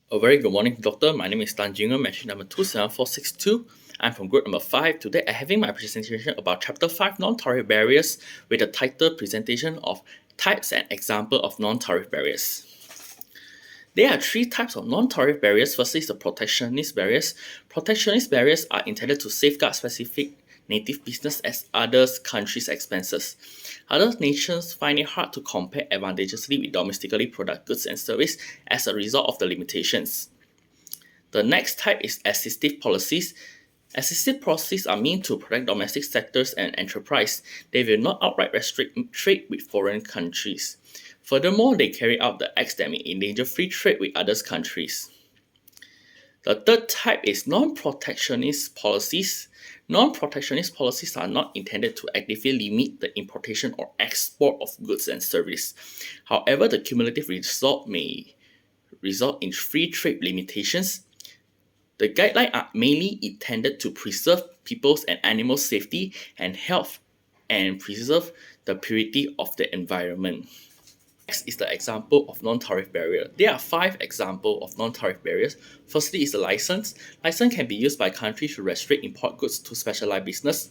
A very good morning, Doctor. My name is Jing Wen, machine number 27462. I'm from group number 5. Today, I'm having my presentation about Chapter 5 Non-Tariff Barriers with the title Presentation of Types and Example of Non-Tariff Barriers. There are three types of non-tariff barriers. Firstly is the protectionist barriers. Protectionist barriers are intended to safeguard specific native business as other countries' expenses. Other nations find it hard to compare advantageously with domestically produced goods and services as a result of the limitations. The next type is assistive policies. Assistive policies are meant to protect domestic sectors and enterprise. They will not outright restrict trade with foreign countries. Furthermore, they carry out the acts that may endanger free trade with other countries. The third type is non-protectionist policies. Non-protectionist policies are not intended to actively limit the importation or export of goods and services. However, the cumulative result may result in free trade limitations. The guidelines are mainly intended to preserve people's and animals' safety and health and preserve the purity of the environment. Next is the example of non-tariff barrier. There are 5 examples of non-tariff barriers. Firstly is the license. License can be used by countries to restrict import goods to specialized business.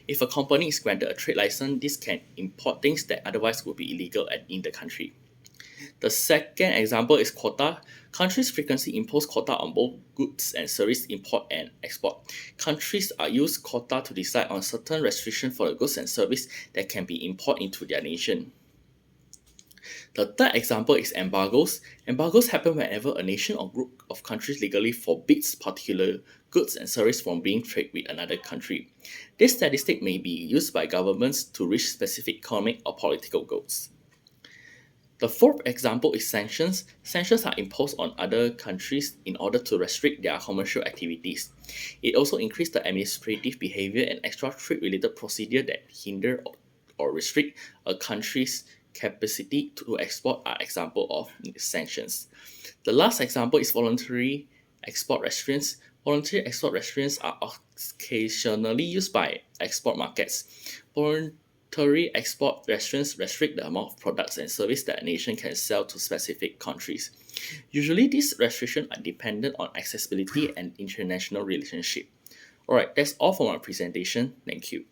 If a company is granted a trade license, this can import things that otherwise would be illegal in the country. The second example is quota. Countries frequently impose quota on both goods and service import and export. Countries are use quota to decide on certain restrictions for the goods and service that can be imported into their nation. The third example is embargoes. Embargoes happen whenever a nation or group of countries legally forbids particular goods and services from being traded with another country. This statistic may be used by governments to reach specific economic or political goals. The fourth example is sanctions. Sanctions are imposed on other countries in order to restrict their commercial activities. It also increases the administrative behavior and extra trade-related procedure that hinder or restrict a country's capacity to export are example of sanctions. The last example is voluntary export restraints. Voluntary export restraints are occasionally used by export markets. Voluntary export restraints restrict the amount of products and services that a nation can sell to specific countries. Usually, these restrictions are dependent on accessibility and international relationship. Alright, that's all for my presentation. Thank you.